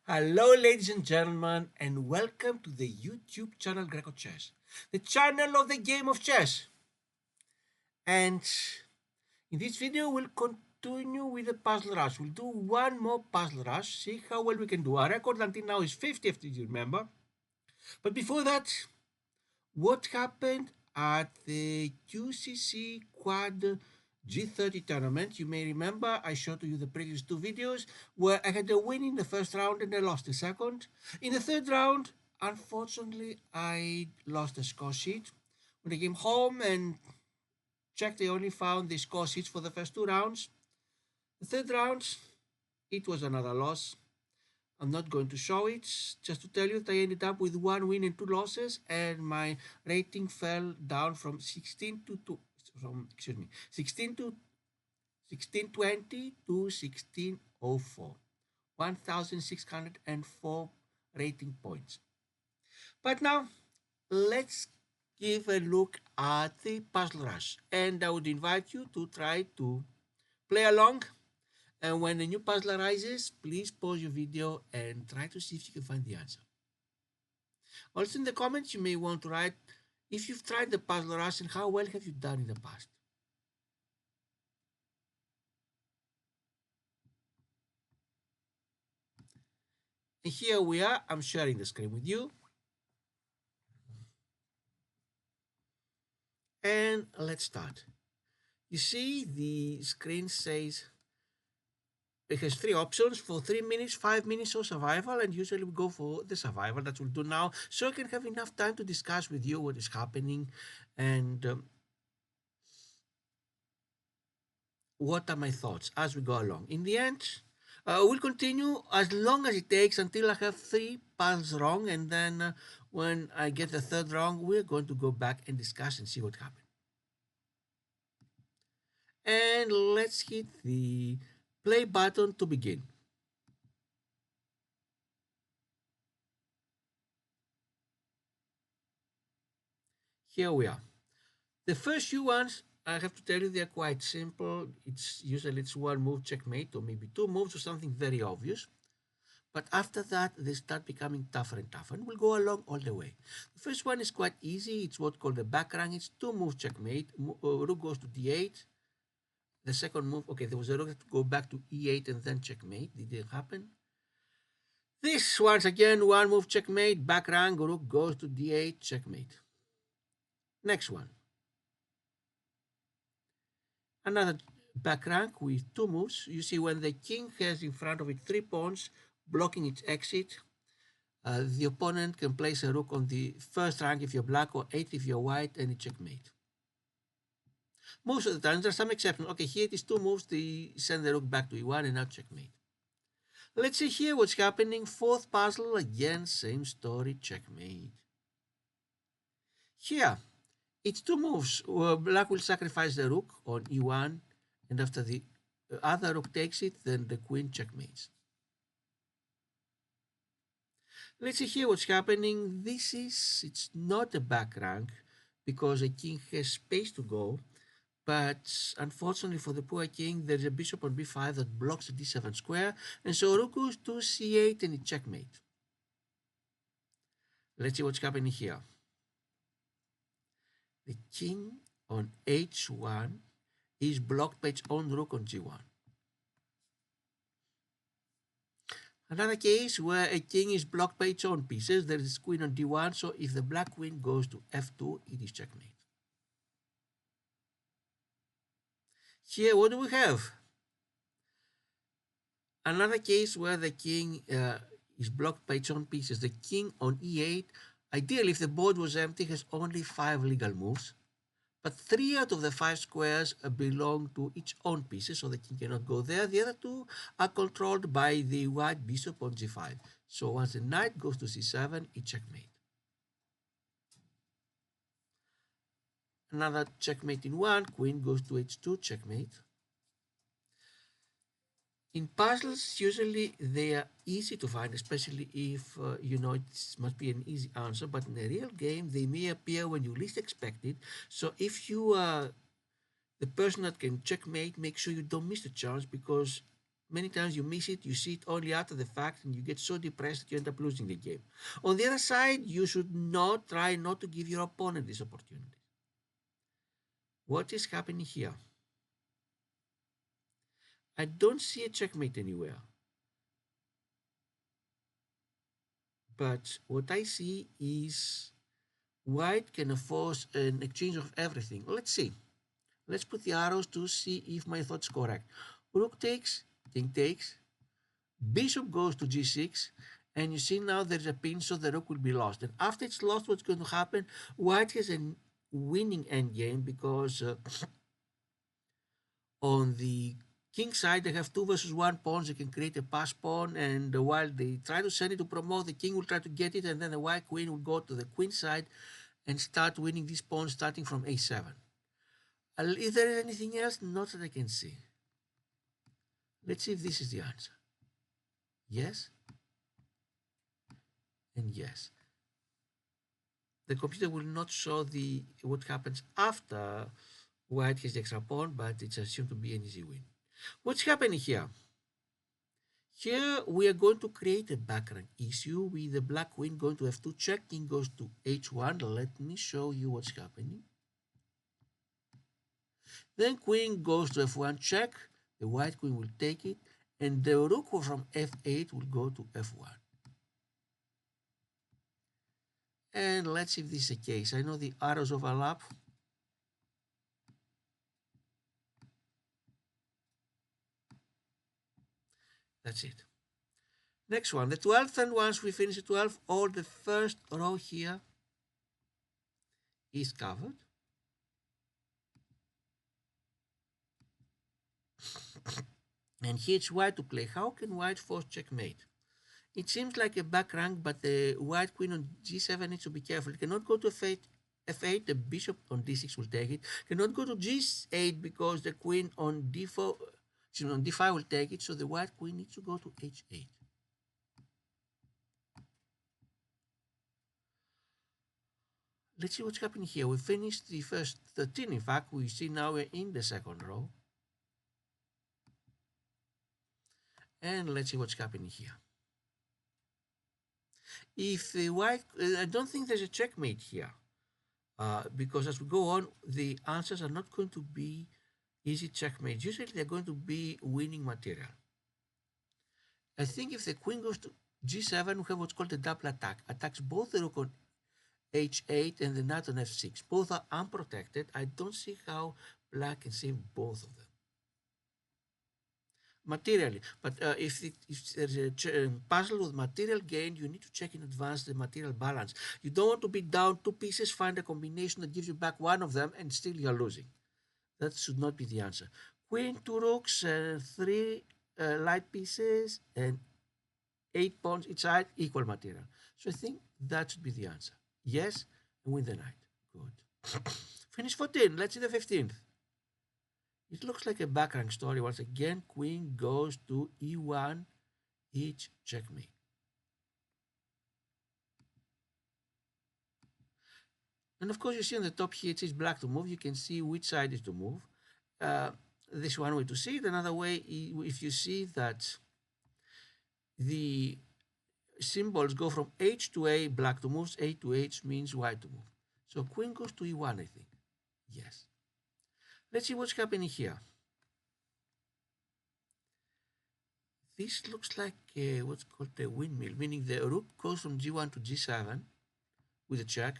Hello, ladies and gentlemen, and welcome to the YouTube channel grecochess, the channel of the game of chess. And in this video, we'll continue with the puzzle rush. We'll do one more puzzle rush, see how well we can do. Our record until now is 50, if you remember. But before that, what happened at the QCC Quad G30 tournament? You may remember I showed you the previous two videos where I had a win in the first round and I lost the second. In the third round, unfortunately, I lost the score sheet. When I came home and checked, I only found the score sheets for the first two rounds. The third round, it was another loss. I'm not going to show it, just to tell you that I ended up with one win and two losses, and my rating fell down from 16 to 2, from excuse me, 1620 to 1604, 1,604 rating points. But now, let's give a look at the puzzle rush, and I would invite you to try to play along. And when a new puzzle arises, please pause your video and try to see if you can find the answer. Also in the comments, you may want to write if you've tried the puzzle rush and how well have you done in the past. And here we are, I'm sharing the screen with you. And let's start. You see the screen says it has three options for 3 minutes, 5 minutes or survival, and usually we go for the survival that we'll do now so I can have enough time to discuss with you what is happening and what are my thoughts as we go along. In the end, we'll continue as long as it takes until I have three puzzles wrong, and then when I get the third wrong, we're going to go back and discuss and see what happened. And let's hit the play button to begin. Here we are. The first few ones, I have to tell you, they're quite simple. It's usually one move checkmate or maybe two moves or something very obvious. But after that, they start becoming tougher and tougher, and we'll go along all the way. The first one is quite easy. It's what's called the back rank. It's two move checkmate. Rook goes to d8. The second move, okay, there was a rook to go back to e8 and then checkmate. Did it happen? This once again, one move checkmate, back rank, rook goes to d8, checkmate. Next one. Another back rank with two moves. You see when the king has in front of it three pawns blocking its exit, the opponent can place a rook on the first rank if you're black or 8 if you're white, and it checkmate. Most of the time, there are some exceptions. Okay, here it is two moves, they send the rook back to e1 and now checkmate. Let's see here what's happening. Fourth puzzle, again, same story, checkmate. Here, it's two moves. Black will sacrifice the rook on e1, and after the other rook takes it, then the queen checkmates. Let's see here what's happening. It's not a back rank because a king has space to go, but unfortunately for the poor king, there's a bishop on b5 that blocks the d7 square, and so rook goes to c8 and it checkmate. Let's see what's happening here. The king on h1 is blocked by its own rook on g1. Another case where a king is blocked by its own pieces, there is queen on d1, so if the black queen goes to f2, it is checkmate. Here, what do we have? Another case where the king is blocked by its own pieces. The king on e8, ideally if the board was empty, has only 5 legal moves, but 3 out of the 5 squares belong to its own pieces, so the king cannot go there. The other 2 are controlled by the white bishop on g5. So once the knight goes to c7, it checkmate. Another checkmate in 1, queen goes to h2, checkmate. In puzzles, usually they are easy to find, especially if you know it must be an easy answer, but in a real game, they may appear when you least expect it. So if you are the person that can checkmate, make sure you don't miss the chance, because Many times you miss it, you see it only after the fact, and you get so depressed that you end up losing the game. On the other side, you should not try not to give your opponent this opportunity. What is happening here? I don't see a checkmate anywhere. But what I see is white can force an exchange of everything. Let's see. Let's put the arrows to see if my thought is correct. Rook takes, king takes, bishop goes to g6, and you see now there's a pin, so the rook will be lost. And after it's lost, what's going to happen? White has a winning endgame because on the king side, they have 2 versus 1 pawns. They can create a pass pawn, and while they try to send it to promote, the king will try to get it, and then the white queen will go to the queen side and start winning these pawns starting from a7. Is there anything else? Not that I can see. Let's see if this is the answer. Yes and yes. The computer will not show the what happens after white has the extra pawn, but it's assumed to be an easy win. What's happening here? Here we are going to create a background issue with the black queen going to f2 check, king goes to h1. Let me show you what's happening. Then queen goes to f1 check, the white queen will take it, and the rook from f8 will go to f1. And let's see if this is the case. I know the arrows overlap. That's it. Next one, the 12th, and once we finish the 12th, all the first row here is covered. And here it's white to play. How can white force checkmate? It seems like a back rank, but the white queen on g7 needs to be careful. It cannot go to f8, the bishop on d6 will take it. Cannot go to g8 because the queen on d4, on d5 will take it, so the white queen needs to go to h8. Let's see what's happening here. We finished the first 13. In fact, we see now we're in the second row. And let's see what's happening here. If the white, I don't think there's a checkmate here. Because as we go on, the answers are not going to be easy checkmates. Usually they're going to be winning material. I think if the queen goes to g7, we have what's called a double attack. Attacks both the rook on h8 and the knight on f6. Both are unprotected. I don't see how black can save both of them materially. But if there's a puzzle with material gain, you need to check in advance the material balance. You don't want to be down 2 pieces, find a combination that gives you back one of them, and still you're losing. That should not be the answer. Queen, 2 rooks, 3 light pieces, and 8 pawns each side, equal material. So I think that should be the answer. Yes, and win the knight. Good. Finish 14. Let's see the 15th. It looks like a back rank story. Once again, queen goes to e1, each checkmate. And of course, you see on the top here, it says black to move. You can see which side is to move. This is one way to see it. Another way, if you see that the symbols go from h to a, black to move, a to h means white to move. So queen goes to e1, I think. Yes. Let's see what's happening here. This looks like what's called a windmill, meaning the rook goes from g1 to g7 with a check.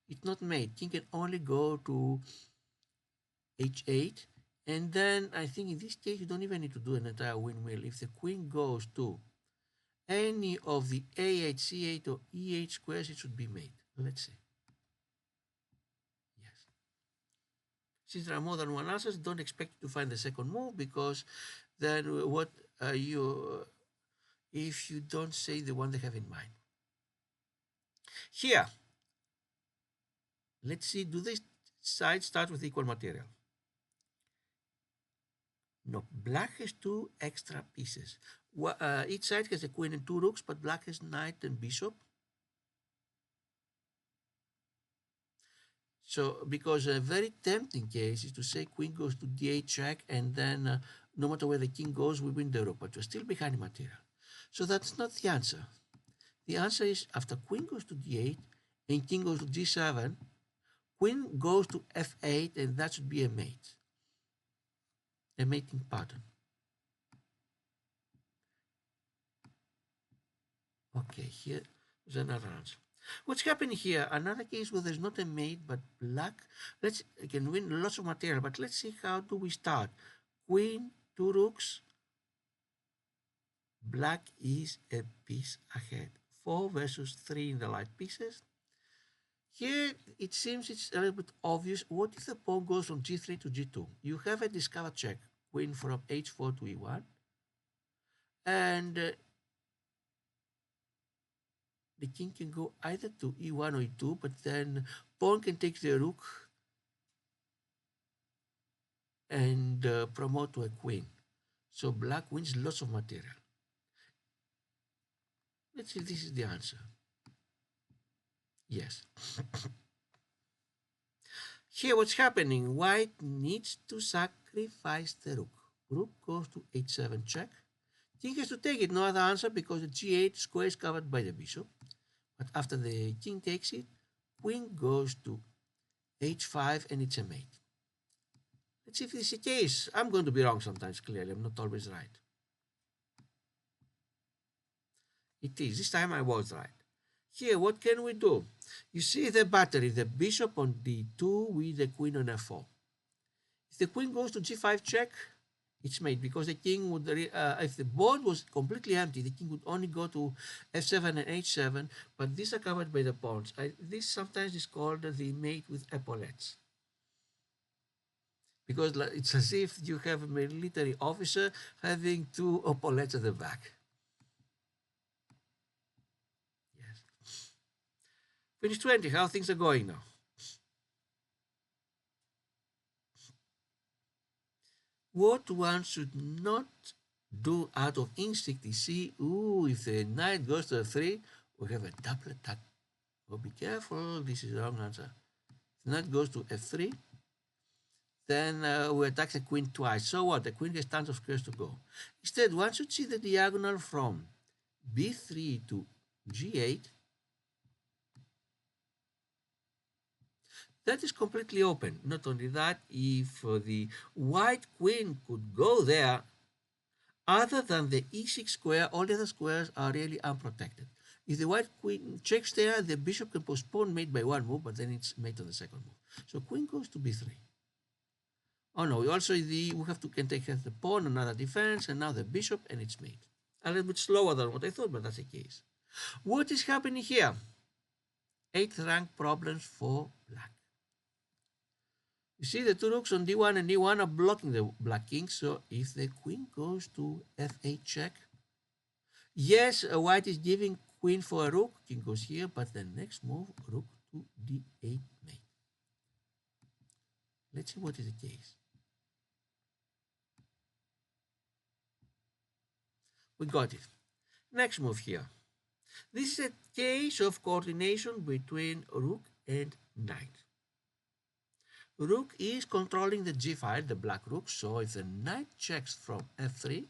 It's not made. King can only go to h8, and then I think in this case you don't even need to do an entire windmill. If the queen goes to any of the a8, c8, or e8 squares, it should be made. Let's see. Yes. Since there are more than one answers, don't expect to find the second move, because then what if you don't say the one they have in mind. Here, let's see, do they sides start with equal material? No, black has 2 extra pieces. Each side has a queen and 2 rooks, but black has knight and bishop. So, because a very tempting case is to say queen goes to d8 check, and then no matter where the king goes, we win the rook, but we're still behind material. So that's not the answer. The answer is after queen goes to d8 and king goes to g7, queen goes to f8, and that should be a mate. A mating pattern. Okay, here is another answer. What's happening here? Another case where there's not a mate but black. Let's can win lots of material, but let's see how do we start. Queen, two rooks. Black is a piece ahead. 4 versus 3 in the light pieces. Here it seems it's a little bit obvious. What if the pawn goes from g3 to g2? You have a discovered check. Queen from h4 to e1. And the king can go either to e1 or e2, but then pawn can take the rook and promote to a queen. So black wins lots of material. Let's see if this is the answer. Yes. Here what's happening, white needs to sacrifice the rook. Rook goes to h7 check. King has to take it, no other answer, because the g8 square is covered by the bishop. But after the king takes it, queen goes to h5 and it's a mate. Let's see if this is the case. I'm going to be wrong sometimes, clearly. I'm not always right. It is. This time I was right. Here, what can we do? You see the battery, the bishop on d2 with the queen on f4. If the queen goes to g5 check, it's mate, because the king would, if the board was completely empty, the king would only go to f7 and h7, but these are covered by the pawns. This sometimes is called the mate with epaulets. Because it's as if you have a military officer having 2 epaulets at the back. Yes. Finish 20, how things are going now? What one should not do out of instinct is see, if the knight goes to f3, we have a double attack. Oh, be careful, this is the wrong answer. If the knight goes to f3, then we attack the queen twice. So what? The queen has tons of squares to go. Instead, one should see the diagonal from b3 to g8. That is completely open. Not only that, if the white queen could go there, other than the e6 square, all the other squares are really unprotected. If the white queen checks there, the bishop can postpone mate by one move, but then it's mate on the second move. So queen goes to b3. Oh no, also we can take the pawn, another defense, and now the bishop, and it's mate. A little bit slower than what I thought, but that's the case. What is happening here? 8th rank problems for black. You see the 2 rooks on d1 and d1 are blocking the black king, so if the queen goes to f8 check, yes, white is giving queen for a rook, king goes here, but the next move, rook to d8 mate. Let's see what is the case. We got it. Next move here. This is a case of coordination between rook and knight. Rook is controlling the g file, the black rook, so if the knight checks from f3,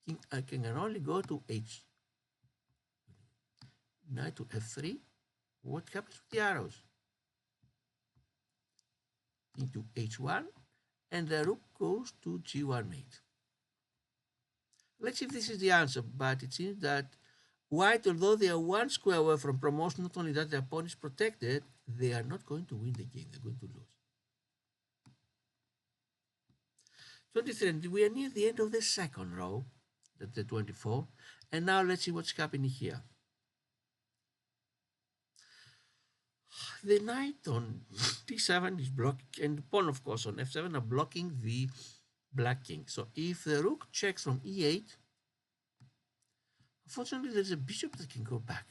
king can only go to h. Knight to f3, what happens with the arrows? King to h1, and the rook goes to g1 mate. Let's see if this is the answer, but it seems that white, although they are 1 square away from promotion, not only that their pawn is protected, they are not going to win the game, they're going to lose. 23, we are near the end of the second row, that's the 24, and now let's see what's happening here. The knight on d7 is blocking, and the pawn, of course, on f7 are blocking the black king. So if the rook checks from e8, unfortunately, there's a bishop that can go back.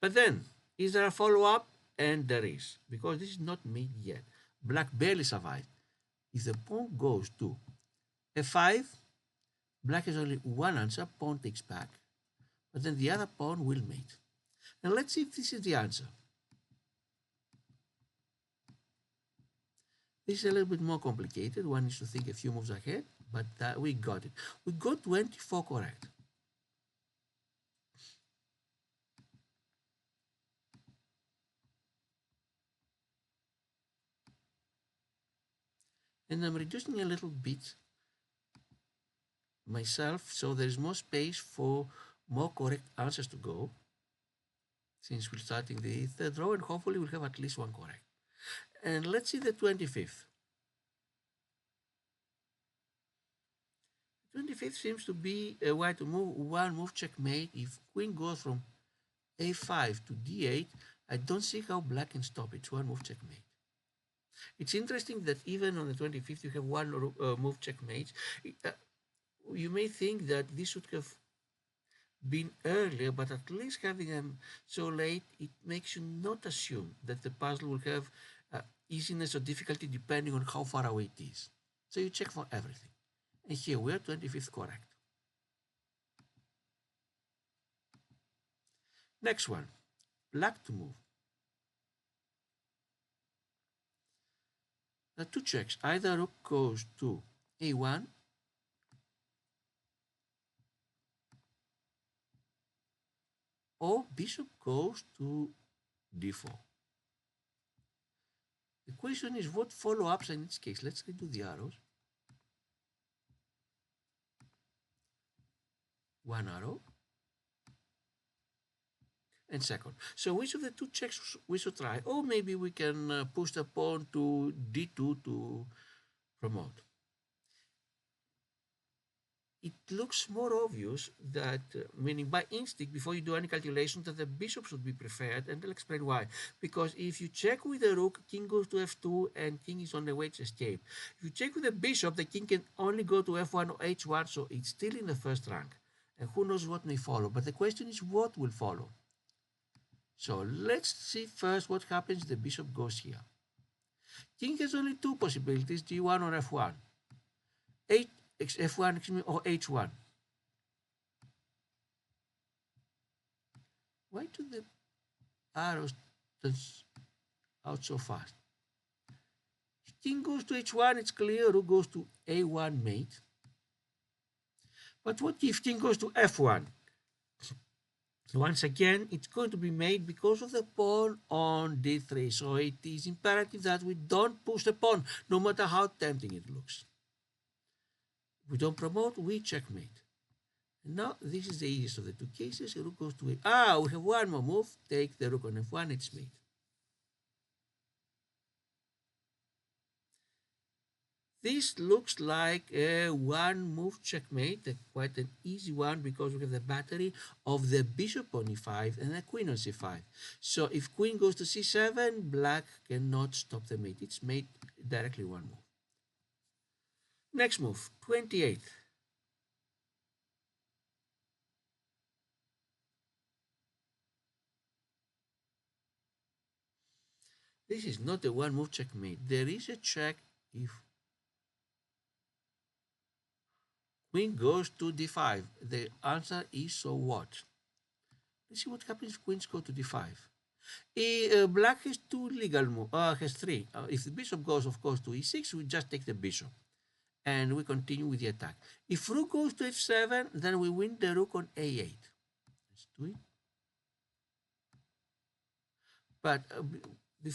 But then, is there a follow-up? And there is, because this is not made yet. Black barely survived. If the pawn goes to f5, black has only one answer, pawn takes back, but then the other pawn will mate. Now let's see if this is the answer. This is a little bit more complicated. One needs to think a few moves ahead, but we got it. We got 24 correct. And I'm reducing a little bit myself so there is more space for more correct answers to go, since we're starting the third row and hopefully we'll have at least one correct. And let's see the 25th. 25th seems to be a way to move one move checkmate. If queen goes from a5 to d8, I don't see how black can stop it. It's one move checkmate. It's interesting that even on the 25th you have one move checkmate. You may think that this should have been earlier, but at least having them so late, it makes you not assume that the puzzle will have easiness or difficulty depending on how far away it is. So you check for everything. And here we are, 25th correct. Next one, black to move. There are two checks. Either rook goes to a1 or bishop goes to d4. The question is what follow-ups in this case. Let's redo the arrows. One arrow and second. So which of the two checks we should try? Or maybe we can push the pawn to d2 to promote. It looks more obvious that, meaning by instinct, before you do any calculation, that the bishop should be preferred, and I'll explain why. Because if you check with the rook, king goes to f2, and king is on the way to escape. If you check with the bishop, the king can only go to f1 or h1, so it's still in the first rank. And who knows what may follow. But the question is what will follow. So let's see first what happens if the bishop goes here. King has only two possibilities, g1 or f1. F1 or h1. Why do the arrows turn out so fast? If king goes to h1, it's clear, rook goes to a1 mate. But what if king goes to f1? Once again, it's going to be made because of the pawn on d3. So it is imperative that we don't push the pawn, no matter how tempting it looks. If we don't promote, we checkmate. And now this is the easiest of the two cases. Rook goes to a... we have one more move. Take the rook on f1, it's mate. This looks like a one-move checkmate, quite an easy one because we have the battery of the bishop on e5 and the queen on c5. So if queen goes to c7, black cannot stop the mate. It's mate directly one move. Next move, 28th. This is not a one-move checkmate. There is a check if queen goes to d5. The answer is so what? Let's see what happens if queens go to d5. Black has two legal moves, has three. If the bishop goes, of course, to e6, we just take the bishop. And we continue with the attack. If rook goes to f7, then we win the rook on a8. Let's do it. But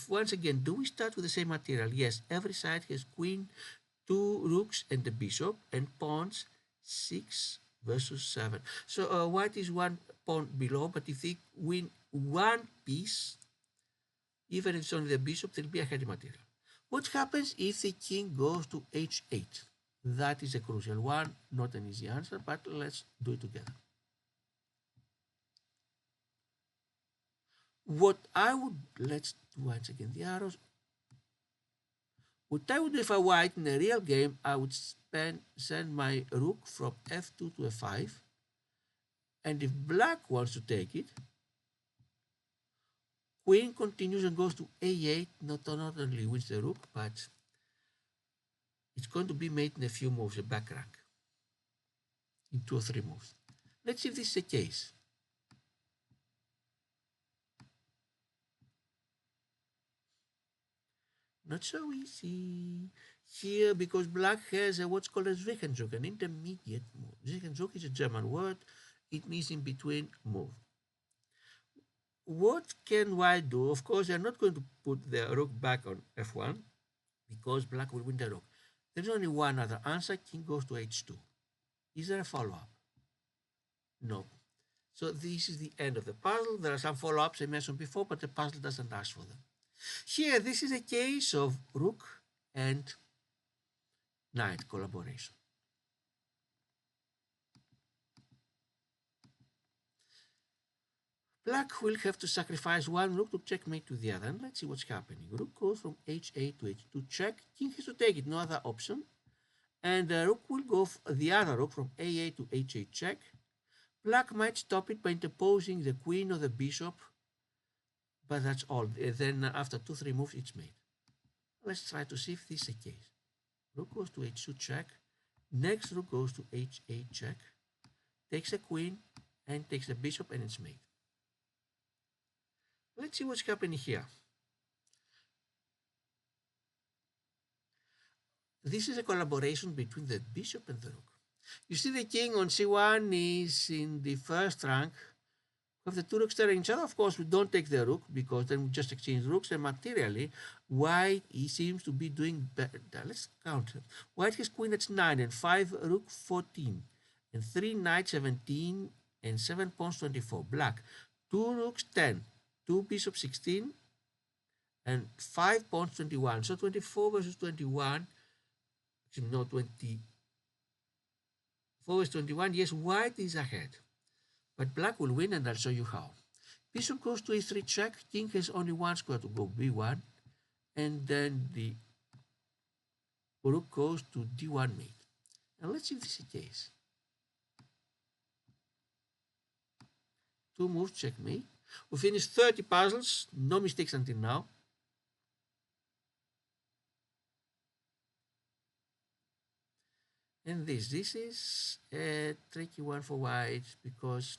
once again, do we start with the same material? Yes, every side has queen, two rooks, and the bishop, and pawns 6 versus 7. So white is one pawn below, but if they win one piece, even if it's only the bishop, there'll be a heavy material. What happens if the king goes to h8? That is a crucial one, not an easy answer, but let's do it together. Let's do once again the arrows. What I would do if I were white in a real game, I would send my rook from f2 to f5. And if black wants to take it, queen continues and goes to a8, not only wins the rook, but it's going to be made in a few moves, a back rank, in 2 or 3 moves. Let's see if this is the case. Not so easy. Here, because black has a what's called a Zwischenzug, an intermediate move. Zwischenzug is a German word. It means in between move. What can white do? Of course, they're not going to put the rook back on f1 because black will win the rook. There's only one other answer. King goes to h2. Is there a follow-up? No. So this is the end of the puzzle. There are some follow-ups I mentioned before, but the puzzle doesn't ask for them. Here, this is a case of rook and knight collaboration. Black will have to sacrifice one rook to checkmate to the other. And let's see what's happening. Rook goes from h8 to h2 check. King has to take it, no other option. And the rook will go, the other rook from a8 to h8 check. Black might stop it by interposing the queen or the bishop, but that's all. Then after 2-3 moves, it's made. Let's try to see if this is the case. Rook goes to h2 check. Next rook goes to h8 check. Takes a queen and takes the bishop, and it's made. Let's see what's happening here. This is a collaboration between the bishop and the rook. You see the king on c1 is in the first rank. We have the two rooks staring each other. Of course, we don't take the rook because then we just exchange rooks. And materially, white he seems to be doing better. Let's count. White has queen that's 9 and 5 rook 14 and 3 knight 17 and 7 pawns 24. Black 2 rooks 10, 2 bishop 16 and 5 pawns 21. So 24 versus 21. No, 24 versus 21. Yes, white is ahead. But black will win, and I'll show you how. Bishop goes to e3 check. King has only one square to go, b1. And then the rook goes to d1 mate. And let's see if this is the case. 2 moves, checkmate. We finished 30 puzzles, no mistakes until now. And this is a tricky one for white because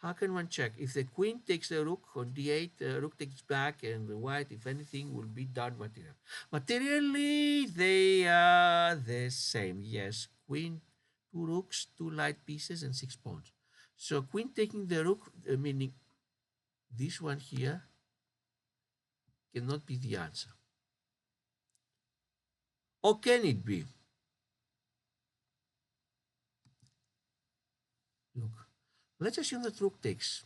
how can one check? If the queen takes the rook on d8, the rook takes back, and the white, if anything, will be done material. Materially, they are the same. Yes, queen, 2 rooks, 2 light pieces, and 6 pawns. So queen taking the rook, meaning this one here, cannot be the answer. Or can it be? Look, let's assume that rook takes.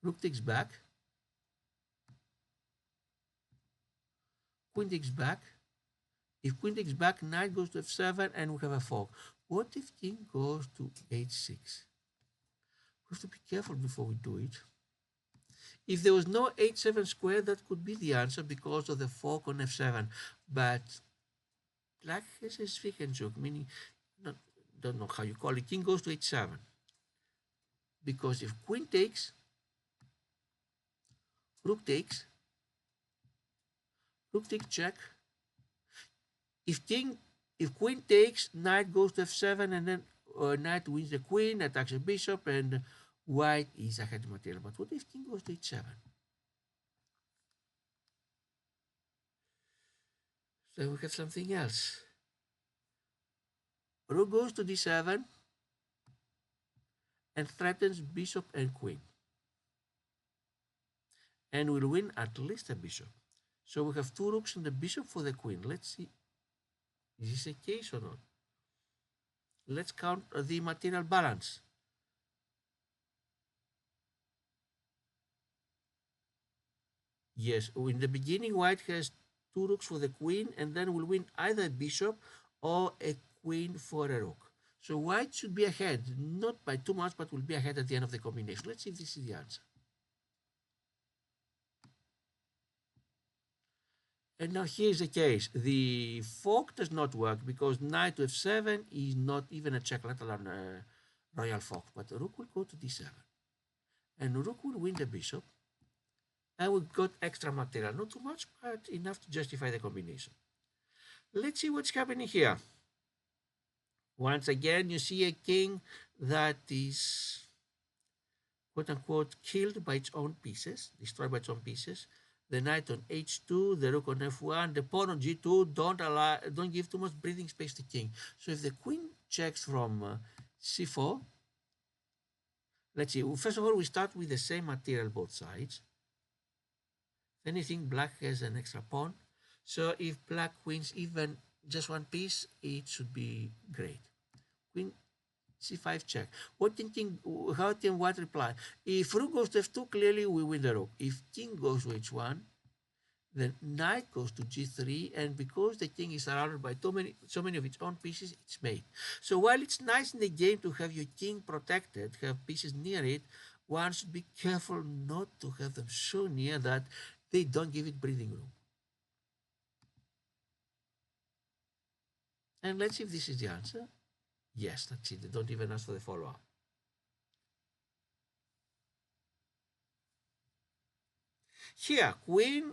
Rook takes back. Queen takes back. If queen takes back, knight goes to f7, and we have a fork. What if king goes to h6? We have to be careful before we do it. If there was no h7 square, that could be the answer because of the fork on f7. But black has a Zwischenzug, meaning, don't know how you call it, king goes to h7. Because if queen takes, rook takes check. If queen takes, knight goes to f7, and then knight wins the queen, attacks the bishop, and white is ahead material. But what if king goes to h7? So we have something else. Rook goes to d7 and threatens bishop and queen. And will win at least a bishop. So we have 2 rooks and the bishop for the queen. Let's see. Is this a case or not? Let's count the material balance. Yes, in the beginning, white has 2 rooks for the queen, and then will win either a bishop or a queen for a rook. So white should be ahead, not by too much, but will be ahead at the end of the combination. Let's see if this is the answer. And now here's the case. The fork does not work because knight to f7 is not even a check, let alone a royal fork. But the rook will go to d7. And rook will win the bishop. And we got extra material. Not too much, but enough to justify the combination. Let's see what's happening here. Once again, you see a king that is quote unquote killed by its own pieces, destroyed by its own pieces. The knight on h2, the rook on f1, the pawn on g2. Don't give too much breathing space to king. So if the queen checks from c4, let's see. First of all, we start with the same material both sides. If anything, black has an extra pawn. So if black wins even just one piece, it should be great. Queen c5 check. What can king? How can what reply? If rook goes to f2, clearly we win the rook. If king goes to h1, then knight goes to g3, and because the king is surrounded by so many of its own pieces, it's mate. So while it's nice in the game to have your king protected, have pieces near it, one should be careful not to have them so near that they don't give it breathing room. And let's see if this is the answer. Yes, that's it. They don't even ask for the follow-up. Here, queen,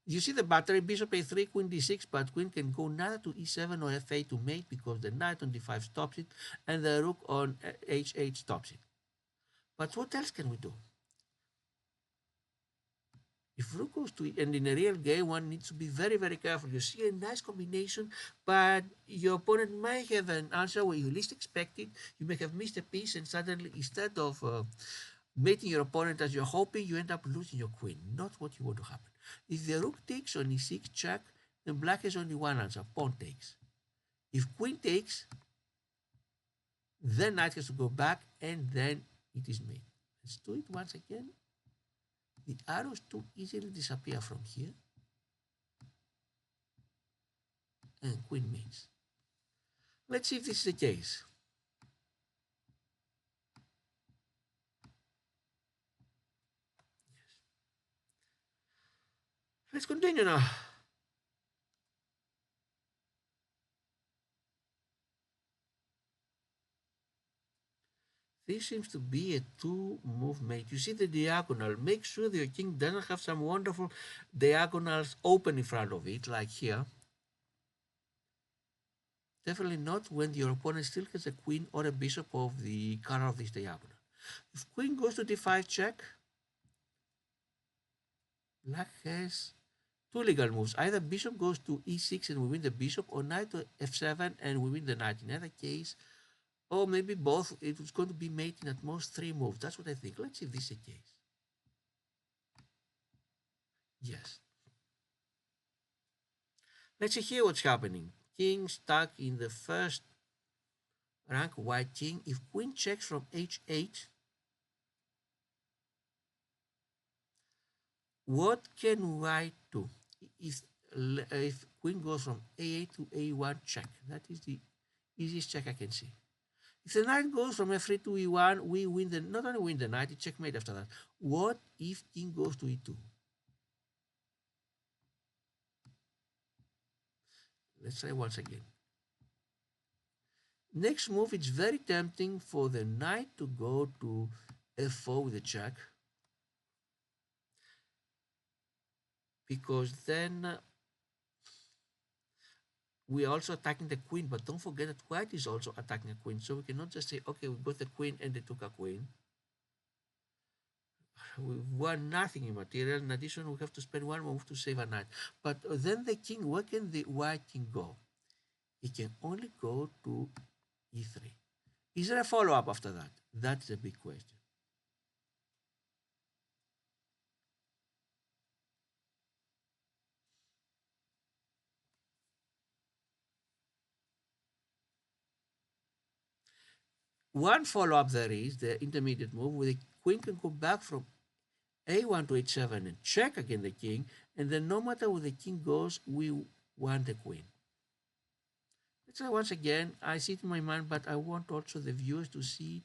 you see the battery, bishop a3, queen d6, but queen can go neither to e7 or f8 to mate because the knight on d5 stops it and the rook on h8 stops it. But what else can we do? If rook goes to, and in a real game, one needs to be very, very careful. You see a nice combination, but your opponent may have an answer where you least expect it. You may have missed a piece, and suddenly, instead of mating your opponent as you're hoping, you end up losing your queen. Not what you want to happen. If the rook takes on e6 check, then black has only one answer, pawn takes. If queen takes, then knight has to go back, and then it is mate. Let's do it once again. The arrows too easily disappear from here, and queen mates. Let's see if this is the case. Let's continue now. This seems to be a two-move mate. You see the diagonal. Make sure that your king doesn't have some wonderful diagonals open in front of it, like here. Definitely not when your opponent still has a queen or a bishop of the color of this diagonal. If queen goes to d5 check, black has two legal moves. Either bishop goes to e6 and we win the bishop, or knight to f7 and we win the knight. In either case, or maybe both, it was going to be made in at most three moves. That's what I think. Let's see if this is the case. Yes. Let's see here what's happening. King stuck in the first rank, white king. If queen checks from h8, what can white do? If queen goes from a8 to a1 check, that is the easiest check I can see. If the knight goes from f3 to e1, we win the, not only win the knight, it's checkmate after that. What if king goes to e2? Let's try once again. Next move, it's very tempting for the knight to go to f4 with a check, because then we are also attacking the queen, but don't forget that white is also attacking a queen, so we cannot just say, okay, we got the queen and they took a queen. We've won nothing in material. In addition, we have to spend one move to save a knight. But then the king, where can the white king go? He can only go to e3. Is there a follow-up after that? That's a big question. One follow-up there is the intermediate move where the queen can go back from a1 to h7 and check again the king, and then no matter where the king goes, we want the queen. Let's try once again. I see it in my mind, but I want also the viewers to see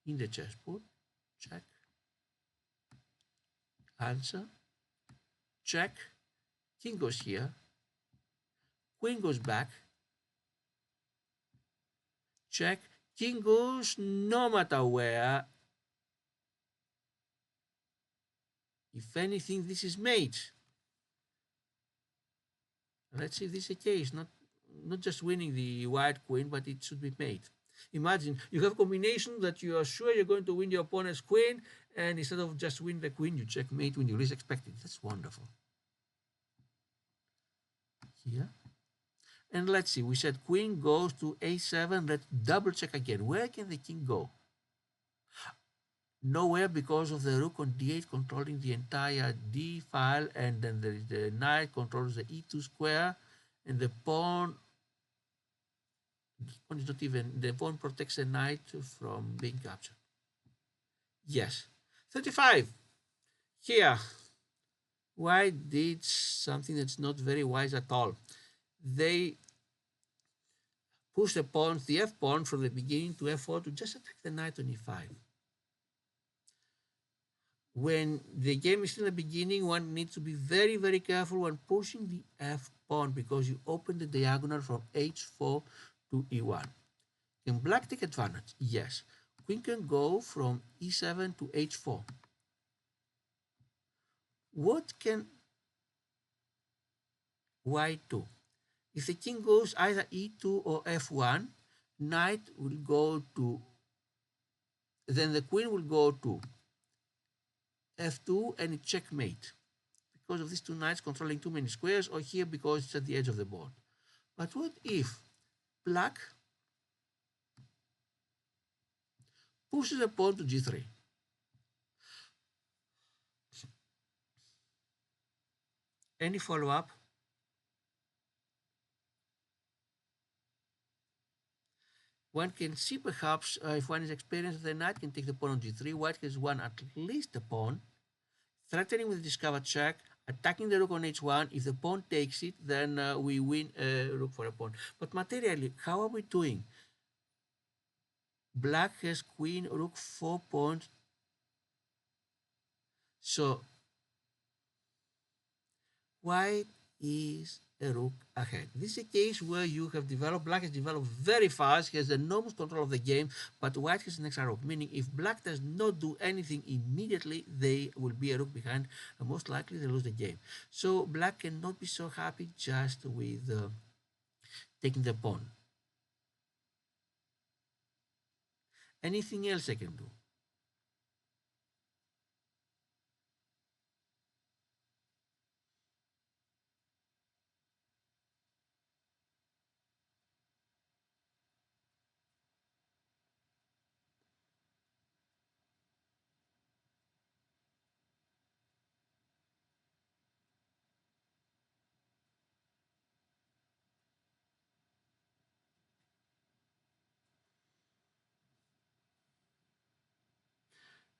it in the chessboard. Check. Answer. Check. King goes here. Queen goes back. Check. King goes no matter where. If anything, this is mate. Let's see if this is the case. Not just winning the white queen, but it should be mate. Imagine you have a combination that you are sure you're going to win your opponent's queen, and instead of just win the queen, you checkmate when you least expect it. That's wonderful. Here. And let's see, we said queen goes to a7. Let's double check again. Where can the king go? Nowhere, because of the rook on d8 controlling the entire d file, and then there is the knight controls the e2 square, and the pawn is not even, the pawn protects the knight from being captured. Yes. 35. Here, white did something that's not very wise at all. They push the pawn, the f pawn, from the beginning to f4 to just attack the knight on e5. When the game is still in the beginning, one needs to be very, very careful when pushing the f pawn, because you open the diagonal from h4 to e1. Can black take advantage? Yes. Queen can go from e7 to h4. What can white do? If the king goes either e2 or f1, knight will go to, then the queen will go to f2 and it checkmate, because of these two knights controlling too many squares, or here because it's at the edge of the board. But what if black pushes a pawn to g3? Any follow-up? One can see perhaps, if one is experienced, the knight can take the pawn on g3. White has won at least a pawn, threatening with a discovered check, attacking the rook on h1. If the pawn takes it, then we win rook for a pawn. But materially, how are we doing? Black has queen, rook, 4 pawns. So white is a rook ahead. This is a case where you have developed, black has developed very fast, he has enormous control of the game, but white has an extra rook, meaning if black does not do anything immediately, they will be a rook behind, and most likely they lose the game. So black cannot be so happy just with taking the pawn. Anything else I can do?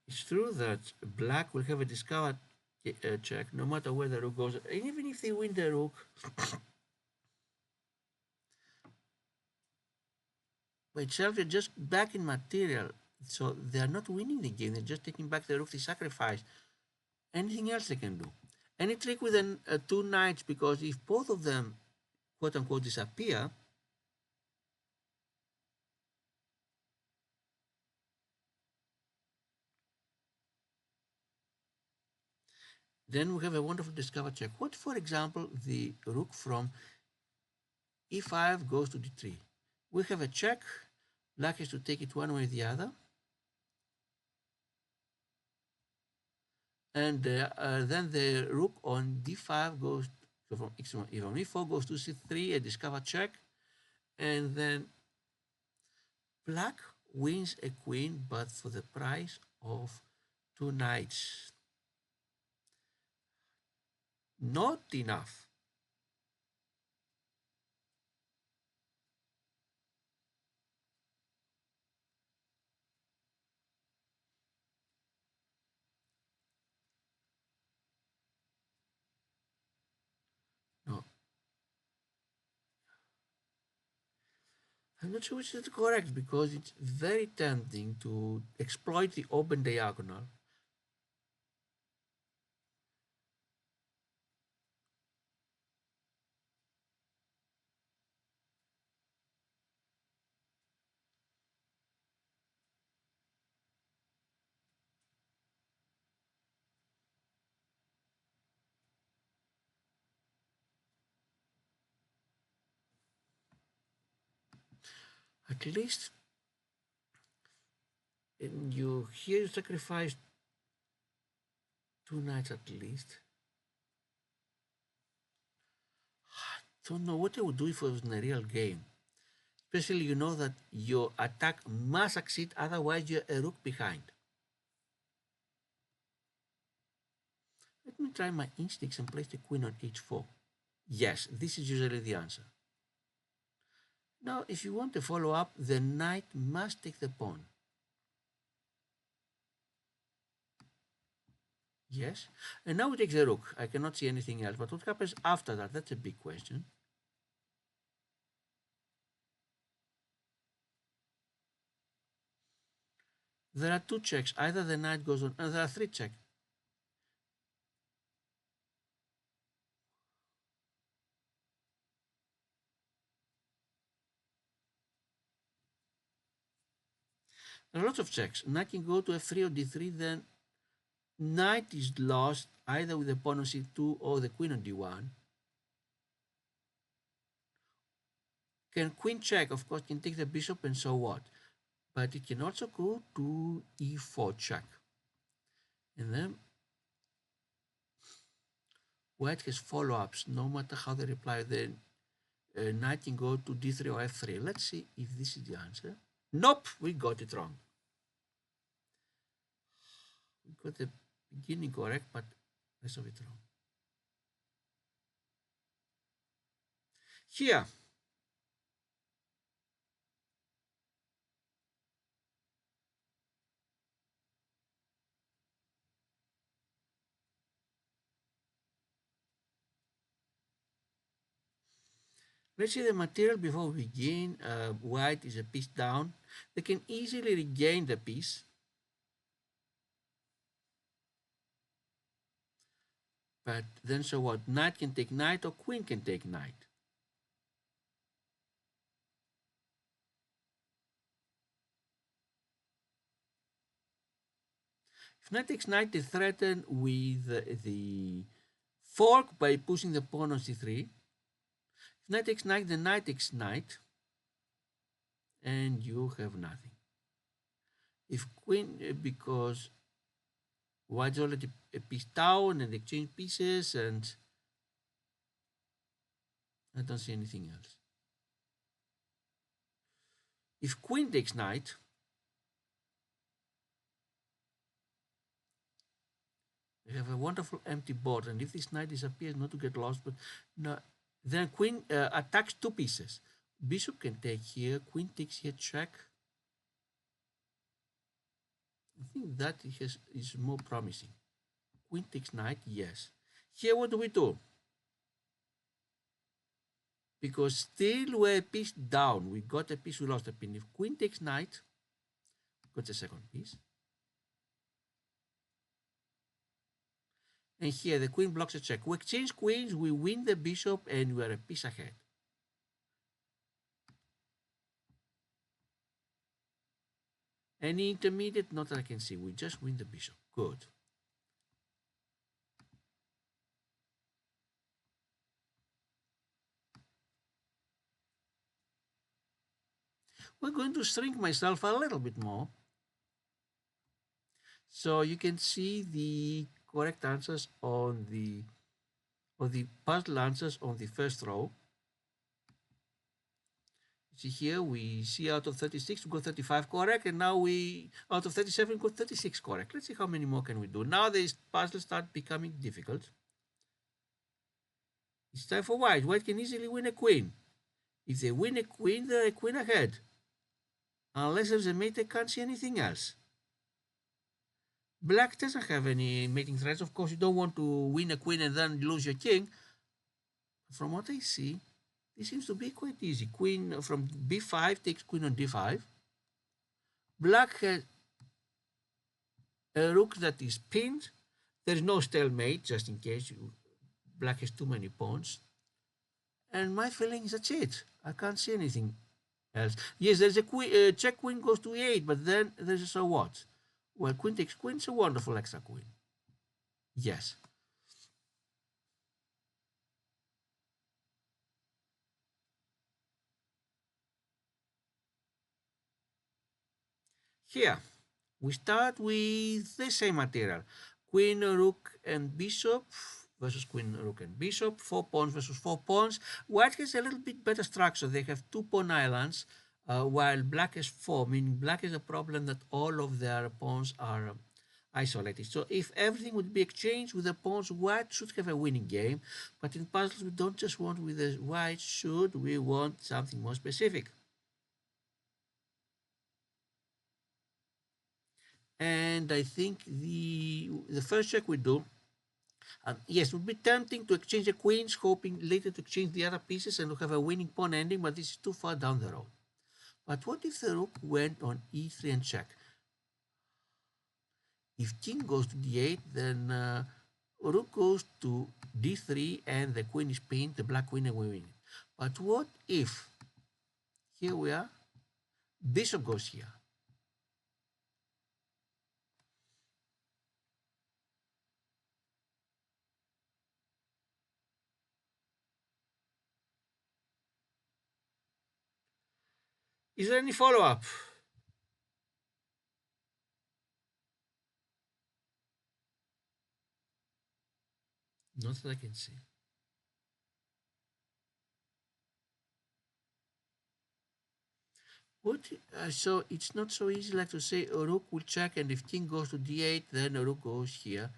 It's true that black will have a discovered check no matter where the rook goes, and even if they win the rook, by itself they're just back in material, so they are not winning the game, they're just taking back the rook they sacrificed. Anything else they can do? Any trick with two knights, because if both of them quote unquote disappear, then we have a wonderful discovered check. What, for example, the rook from e5 goes to d3? We have a check. Black has to take it one way or the other. And then the rook on d5 goes, so from e4 goes to c3, a discovered check. And then black wins a queen, but for the price of two knights. Not enough. No, I'm not sure which is correct, because it's very tempting to exploit the open diagonal. At least And you here you sacrifice two knights at least. Don't know what I would do if it was in a real game. Especially you know that your attack must succeed, otherwise you're a rook behind. Let me try my instincts and place the queen on h4. Yes, this is usually the answer. Now, if you want to follow up, the knight must take the pawn. Yes. And now we take the rook. I cannot see anything else. But what happens after that? That's a big question. There are two checks. Either the knight goes on, there are three checks. There are lots of checks. Knight can go to f3 or d3, then knight is lost either with the pawn on c2 or the queen on d1. Can queen check? Of course, can take the bishop and so what? But it can also go to e4 check. And then white has follow-ups. No matter how they reply, then knight can go to d3 or f3. Let's see if this is the answer. Nope, we got it wrong. We got the beginning correct, but rest of it wrong. Here, let's see the material before we begin. White is a piece down. They can easily regain the piece. But then so what? Knight can take knight or queen can take knight. If knight takes knight, they threaten with the fork by pushing the pawn on c3. If knight takes knight, the knight takes knight, and you have nothing. If queen, because white's already a piece down and they exchange pieces, and I don't see anything else. If queen takes knight, we have a wonderful empty board, and if this knight disappears, not to get lost, but no, then queen attacks two pieces. Bishop can take here, queen takes here, check. I think that is more promising. Queen takes knight, yes. Here, what do we do? Because still we're a piece down. We got a piece, we lost a piece. If queen takes knight, got the second piece. And here the queen blocks a check. We exchange queens, we win the bishop, and we're a piece ahead. Any intermediate? Not that I can see. We just win the bishop. Good. We're going to shrink myself a little bit more. So you can see the correct answers on the puzzle answers on the first row. See here, we see out of 36, we got 35 correct, and now we, out of 37, got 36 correct. Let's see how many more can we do. Now these puzzles start becoming difficult. It's time for white. White can easily win a queen. If they win a queen, they're a queen ahead. Unless there's a mate, they can't see anything else. Black doesn't have any mating threats. Of course, you don't want to win a queen and then lose your king. From what I see, this seems to be quite easy. Queen from b5 takes queen on d5. Black has a rook that is pinned. There is no stalemate, just in case black has too many pawns. And my feeling is that's it. I can't see anything else. Yes, there's a queen, check queen goes to e8, but then there's a so what? Well, queen takes queen, it's a wonderful extra queen. Yes. Here, We start with the same material. Queen, rook, and bishop versus queen, rook, and bishop. 4 pawns versus 4 pawns. White has a little bit better structure. They have 2 pawn islands, while black has 4, meaning black has a problem that all of their pawns are isolated. So if everything would be exchanged with the pawns, white should have a winning game. But in puzzles, we don't just want with the white should, we want something more specific. And I think the first check we do, yes, it would be tempting to exchange the queens, hoping later to exchange the other pieces and to have a winning pawn ending, but this is too far down the road. But what if the rook went on e3 and check? If king goes to d8, then rook goes to d3 and the queen is pinned, the black queen, and we win. But what if, here we are, bishop goes here? Is there any follow-up? Not that I can see. What? So it's not so easy like to say a rook will check, and if king goes to d8, then a rook goes here.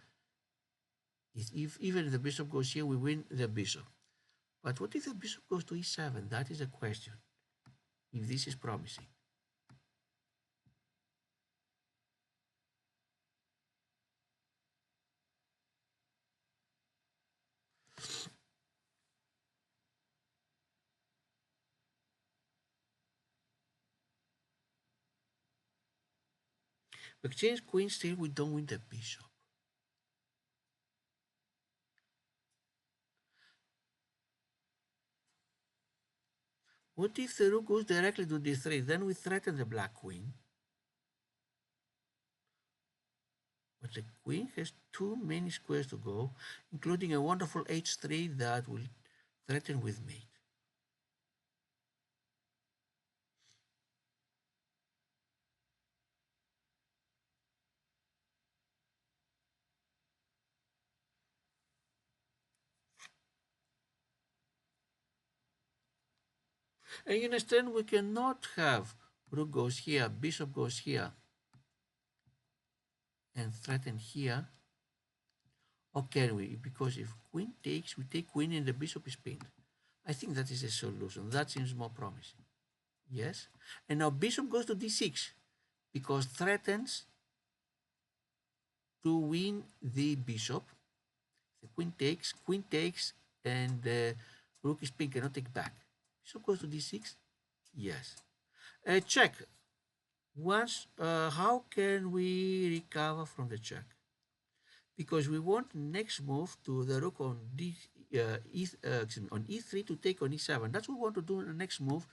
If even if the bishop goes here, we win the bishop. But what if the bishop goes to e7? That is a question. If this is promising. But exchange queen still, we don't win the bishop. What if the rook goes directly to d3? Then we threaten the black queen. But the queen has too many squares to go, including a wonderful h3 that will threaten with mate. And you understand we cannot have rook goes here, bishop goes here, and threaten here. Or can we? Because if queen takes, we take queen and the bishop is pinned. I think that is a solution. That seems more promising. Yes. And now bishop goes to d6 because threatens to win the bishop. The queen takes, and the rook is pinned, cannot take back. Bishop goes to d6. Yes. Check. Once, how can we recover from the check? Because we want next move to the rook on on e3 to take on e7. That's what we want to do in the next move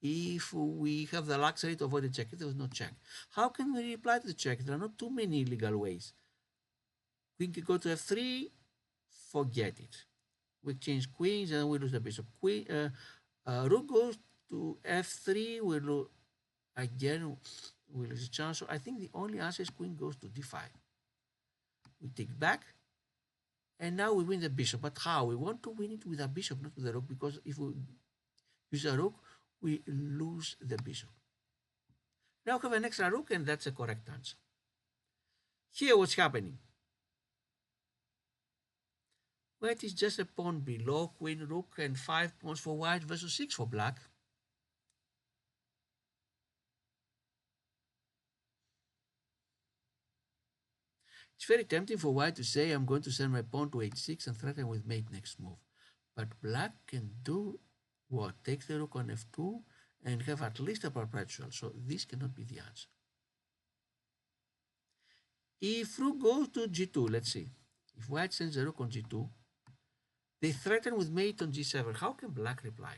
if we have the luxury to avoid the check, if there was no check. How can we reply to the check? There are not too many legal ways. Queen can go to f3, forget it. We exchange queens and we lose the bishop. Rook goes to f3, we lose again, we lose a chance. So I think the only answer is queen goes to d5. We take back, and now we win the bishop. But how? We want to win it with a bishop, not with a rook, because if we use a rook, we lose the bishop. Now we have an extra rook, and that's a correct answer. Here, what's happening? White is just a pawn below queen, rook, and 5 pawns for white versus 6 for black. It's very tempting for white to say, I'm going to send my pawn to h6 and threaten with mate next move. But black can do what? Take the rook on f2 and have at least a perpetual. So this cannot be the answer. If rook goes to g2, let's see. If white sends the rook on g2, they threaten with mate on g7. How can black reply?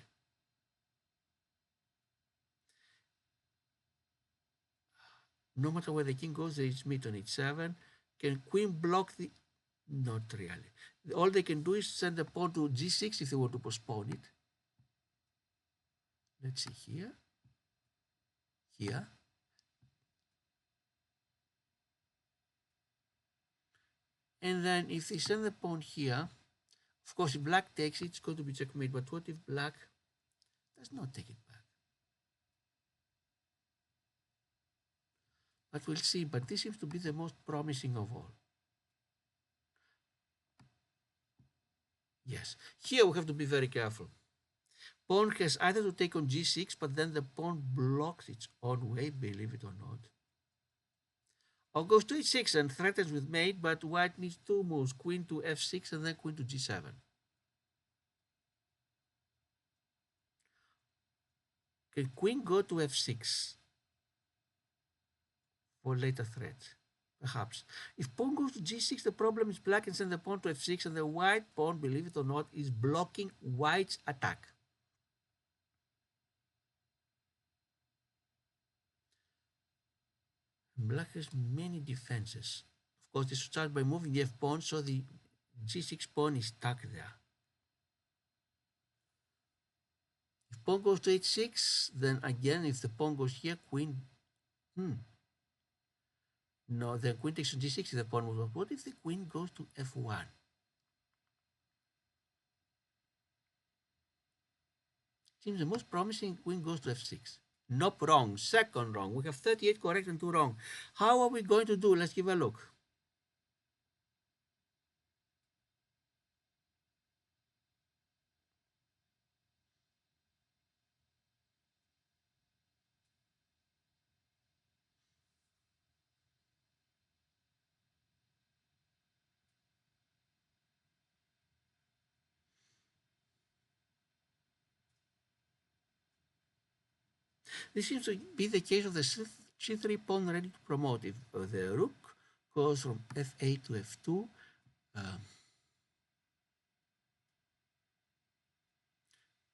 No matter where the king goes, there is mate on h7. Can queen block the... Not really. All they can do is send the pawn to g6 if they want to postpone it. Let's see here. Here. And then if they send the pawn here, of course, if black takes it, it's going to be checkmate. But what if black does not take it back? But we'll see. But this seems to be the most promising of all. Yes. Here we have to be very careful. Pawn has either to take on g6, but then the pawn blocks its own way, believe it or not. Or goes to h6 and threatens with mate, but white needs two moves, queen to f6 and then queen to g7. Can queen go to f6 for later threat? Perhaps. If pawn goes to g6, the problem is black can send the pawn to f6 and the white pawn, believe it or not, is blocking white's attack. Black has many defenses. Of course, they should start by moving the f pawn, so the g6 pawn is stuck there. If pawn goes to h6, then again, if the pawn goes here, queen. No, the queen takes to g6 if the pawn moves up. What if the queen goes to f1? Seems the most promising queen goes to f6. Nope, wrong. Second wrong. We have 38 correct and 2 wrong. How are we going to do? Let's give a look. This seems to be the case of the c3 pawn ready to promote. If the rook goes from f8 to f2,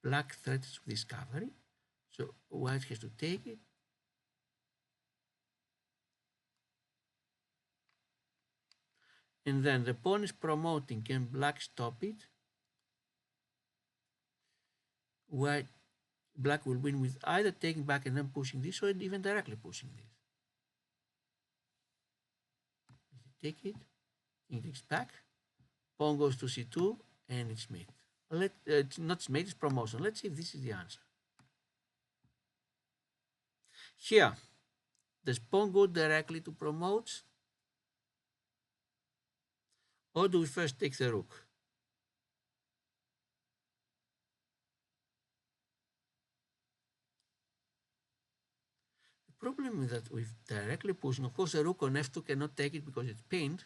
black threatens with discovery, so white has to take it. And then the pawn is promoting. Can black stop it? Black will win with either taking back and then pushing this, or even directly pushing this. Take it, king takes back, pawn goes to c2, and it's mate. It's not mate, it's promotion. Let's see if this is the answer. Here, does pawn go directly to promote? Or do we first take the rook? The problem is that with directly pushing, of course, the rook on f2 cannot take it because it's pinned.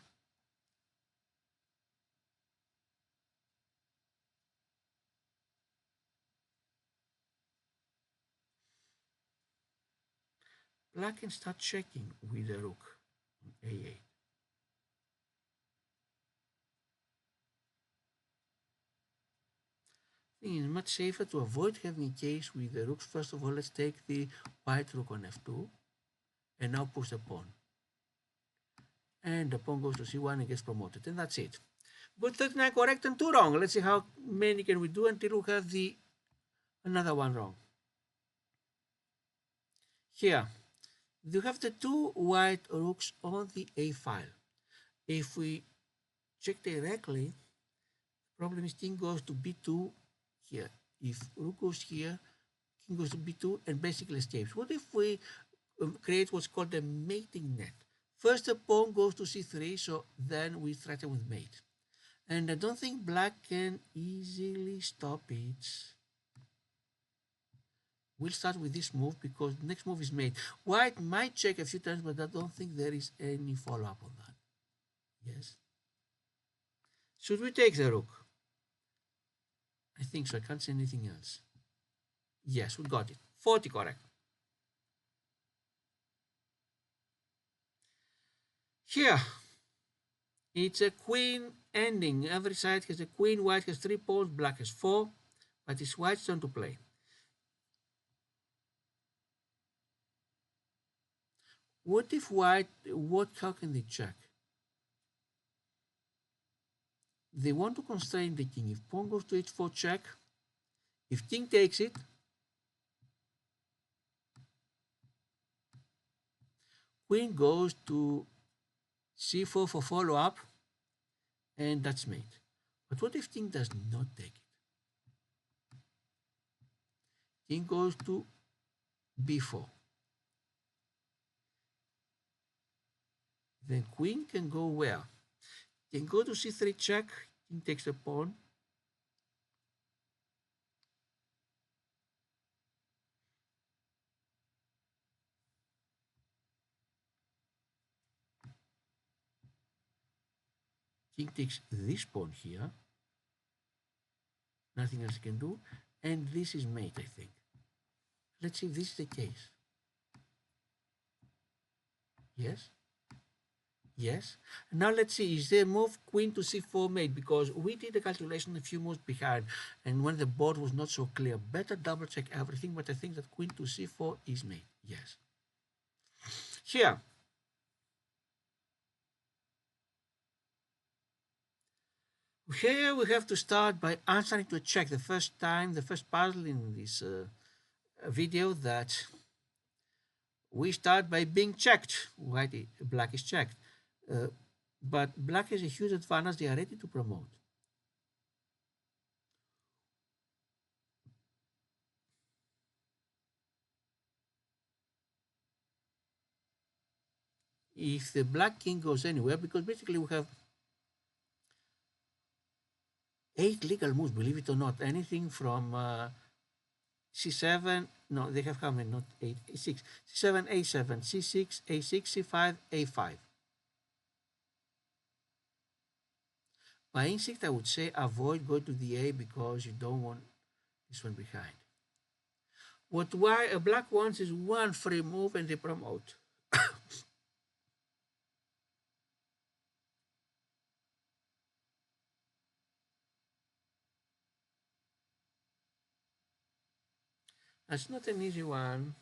Black can start checking with the rook on a8. I think it's much safer to avoid having a case with the rooks. First of all, let's take the white rook on f2 and now push the pawn. And the pawn goes to c1 and gets promoted, and that's it. Good, 39 correct and 2 wrong. Let's see how many can we do until we have another one wrong. Here, you have the two white rooks on the a file. If we check directly, the problem is king goes to b2 here. If rook goes here, king goes to b2 and basically escapes. What if we create what's called a mating net? First the pawn goes to c3, so then we threaten with mate. And I don't think black can easily stop it. We'll start with this move because the next move is mate. White might check a few times, but I don't think there is any follow-up on that. Yes. Should we take the rook? I think so. I can't say anything else. Yes, we got it. 40 correct. Here, it's a queen ending. Every side has a queen. White has 3 pawns. Black has 4. But it's white's turn to play. What if white, how can they check? They want to constrain the king. If pawn goes to h4 check, if king takes it, queen goes to c4 for follow-up, and that's mate. But what if king does not take it? King goes to b4. Then queen can go where? Can go to c3 check, king takes the pawn. King takes this pawn here. Nothing else can do. And this is mate, I think. Let's see if this is the case. Yes. Yes. Now let's see, is there move queen to c4 mate? Because we did the calculation a few moves behind, and when the board was not so clear, better double check everything, but I think that queen to c4 is mate. Yes. Here. Here we have to start by answering to a check. The first time, the first puzzle in this video that we start by being checked. White, black is checked. Uh, but black has a huge advantage. They are ready to promote. If the black king goes anywhere, because basically we have 8 legal moves, believe it or not, anything from c7, no, they have how many, not 8, 6, c7, a7, c6, a6, c5, a5. By instinct, I would say avoid going to the a because you don't want this one behind. What why a black wants is one free move and they promote. That's not an easy one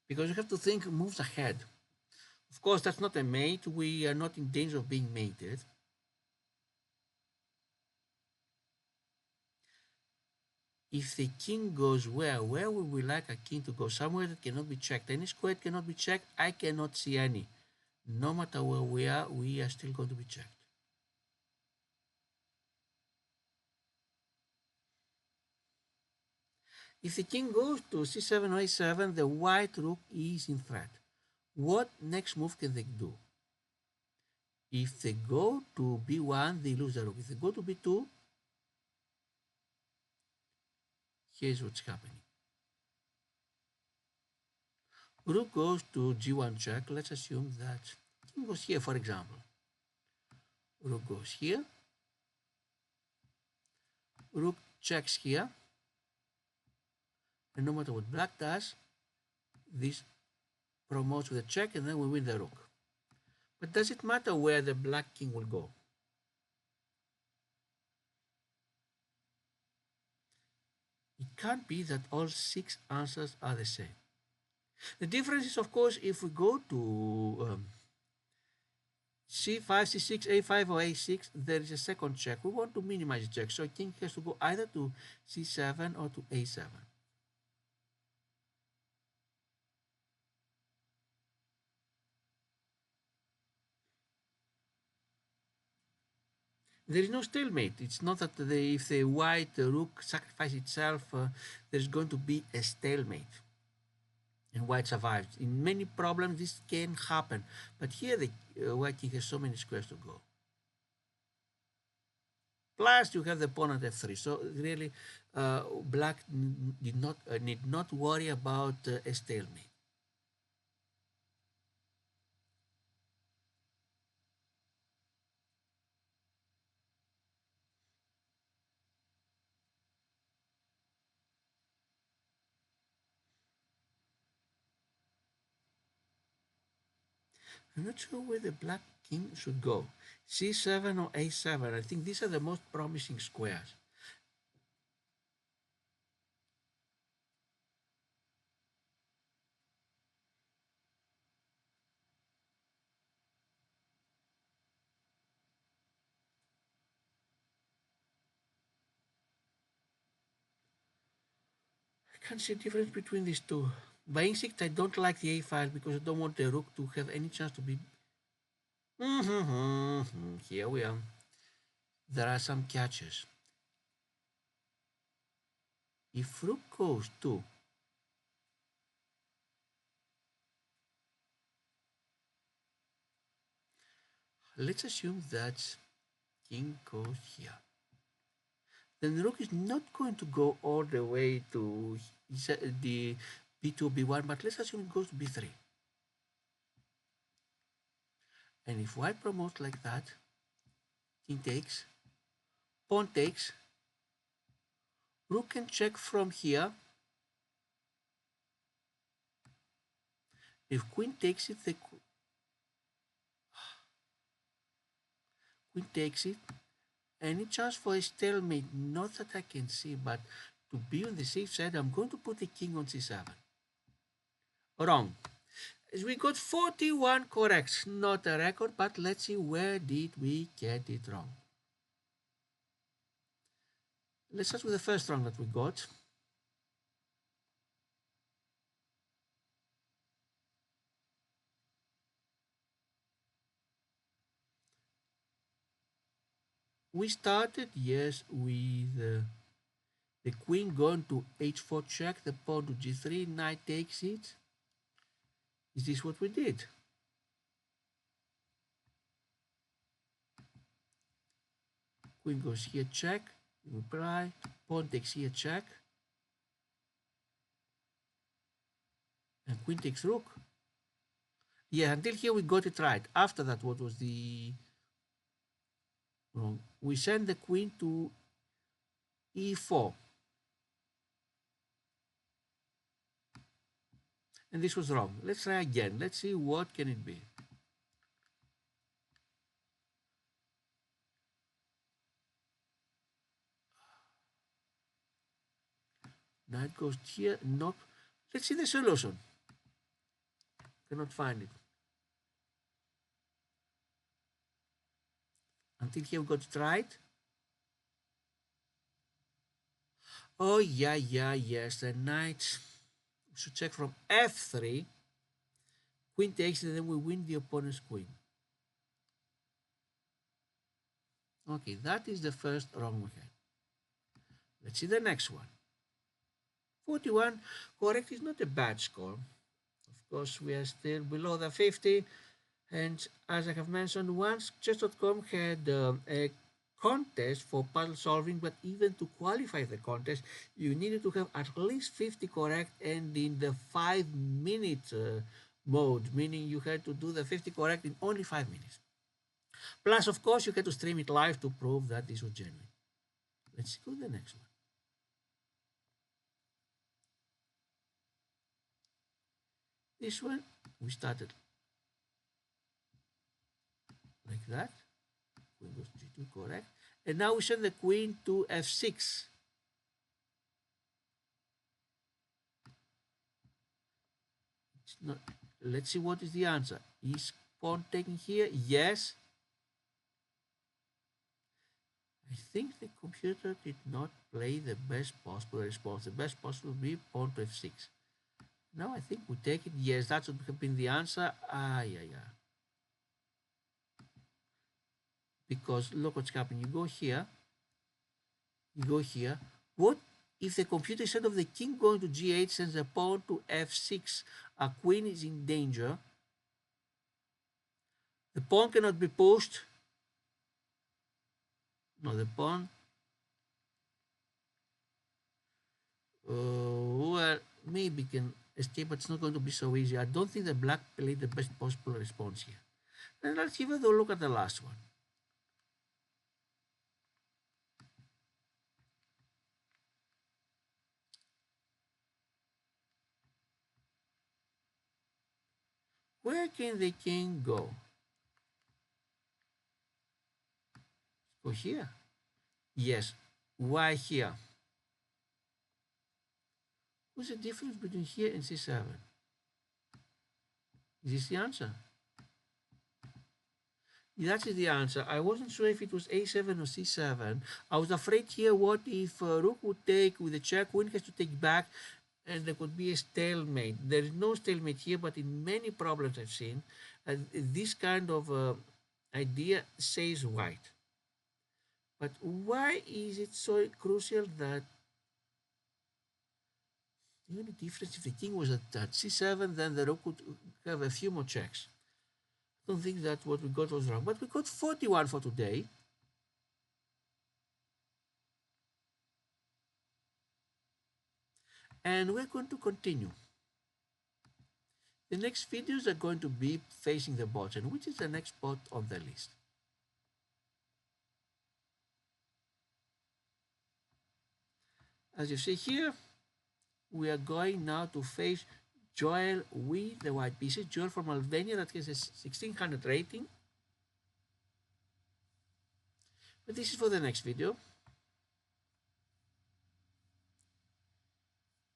because you have to think moves ahead. Of course, that's not a mate. We are not in danger of being mated. If the king goes where would we like a king to go? Somewhere that cannot be checked. Any square cannot be checked. I cannot see any. No matter where we are still going to be checked. If the king goes to c7 or a7, the white rook is in threat. What next move can they do? If they go to b1, they lose the rook. If they go to b2, here's what's happening. Rook goes to g1 check. Let's assume that king goes here, for example. Rook goes here. Rook checks here. And no matter what black does, this promotes with a check and then we win the rook. But does it matter where the black king will go? It can't be that all 6 answers are the same. The difference is, of course, if we go to c5, c6, a5 or a6, there is a second check. We want to minimize the check, so king has to go either to c7 or to a7. There is no stalemate. It's not that if the white rook sacrifices itself, there's going to be a stalemate and white survives. In many problems, this can happen. But here, the white king has so many squares to go. Plus, you have the pawn at f3. So really, black need not worry about a stalemate. I'm not sure where the black king should go. c7 or a7. I think these are the most promising squares. I can't see a difference between these two. By instinct, I don't like the a file because I don't want the rook to have any chance to be. Here we are. there are some catches. If rook goes to, let's assume that king goes here, then the rook is not going to go all the way to the b2, b1, but let's assume it goes to b3. And if white promotes like that, king takes, pawn takes, rook can check from here. If queen takes it, the queen takes it. Any chance for a stalemate? Not that I can see, but to be on the safe side, I'm going to put the king on c7. Wrong. As we got 41 correct, not a record, but let's see where did we get it wrong. Let's start with the first wrong that we got. We started, yes, with the queen going to h4 check, the pawn to g3, knight takes it. Is this what we did? Queen goes here, check, reply, pawn takes here, check, and queen takes rook. Yeah, until here we got it right. After that, what was the wrong? We send the queen to e4. And this was wrong. Let's try again. Let's see what can it be. Knight goes here. Nope. Let's see the solution. Cannot find it. Until here we got it right. Oh, yeah, yes. The knight should check from f3. Queen takes it, and then we win the opponent's queen. Okay, that is the first wrong we had. Let's see the next one. 41 correct is not a bad score. Of course, we are still below the 50. And as I have mentioned, once chess.com had a contest for puzzle solving, but even to qualify the contest, you needed to have at least 50 correct and in the 5-minute mode, meaning you had to do the 50 correct in only 5 minutes. Plus, of course, you had to stream it live to prove that this was genuine. Let's go to the next one. This one, we started like that. Queen goes g2, correct. And now we send the queen to f6. It's not. Let's see what is the answer. Is pawn taken here? Yes. I think the computer did not play the best possible response. The best possible would be pawn to f6. Now I think we take it. Yes, that would have been the answer. Yeah. Because look what's happening. You go here. You go here. What if the computer, instead of the king going to g8, sends a pawn to f6? A queen is in danger. The pawn cannot be pushed. No, the pawn. Well, maybe can escape, but it's not going to be so easy. I don't think the black played the best possible response here. And let's give a look at the last one. Where can the king go? Go here. Yes. Why here? What's the difference between here and c7? Is this the answer? That is the answer. I wasn't sure if it was a7 or c7. I was afraid here, what if rook would take with the check, queen has to take back, and there could be a stalemate. There is no stalemate here, but in many problems I've seen, this kind of idea says white. But why is it so crucial that the only difference if the king was at c7, then the rook could have a few more checks. I don't think that what we got was wrong, but we got 41 for today. And we're going to continue. The next videos are going to be facing the bots, and which is the next bot on the list. As you see here, we are going now to face Joel with the white pieces. Joel from Albania that has a 1600 rating. But this is for the next video.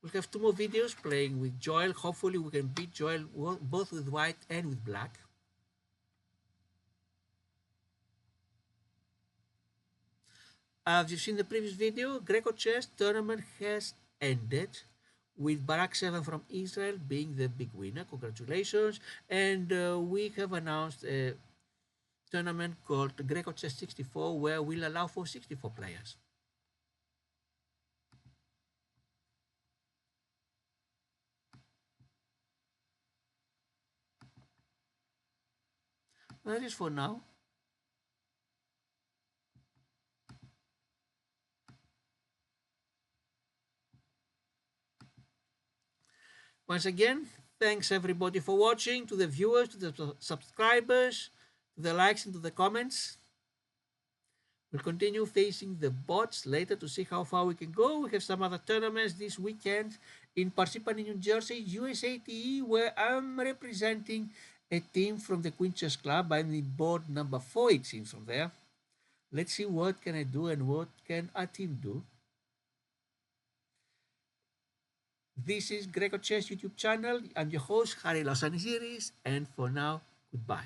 We'll have two more videos playing with Joel. Hopefully we can beat Joel both with white and with black. As you've seen the previous video, Greco chess tournament has ended with Barak 7 from Israel being the big winner. Congratulations. And we have announced a tournament called Greco Chess 64 where we'll allow for 64 players. That is for now. Once again, thanks everybody for watching, to the viewers, to the subscribers, to the likes and to the comments. We'll continue facing the bots later to see how far we can go. We have some other tournaments this weekend in Parsippany, New Jersey, USATE, where I'm representing a team from the Queen Chess Club. I'm the board number 4, it seems, from there. Let's see what can I do and what can our team do. This is Greco Chess YouTube channel. I'm your host, Harry Losaniziris, and for now, goodbye.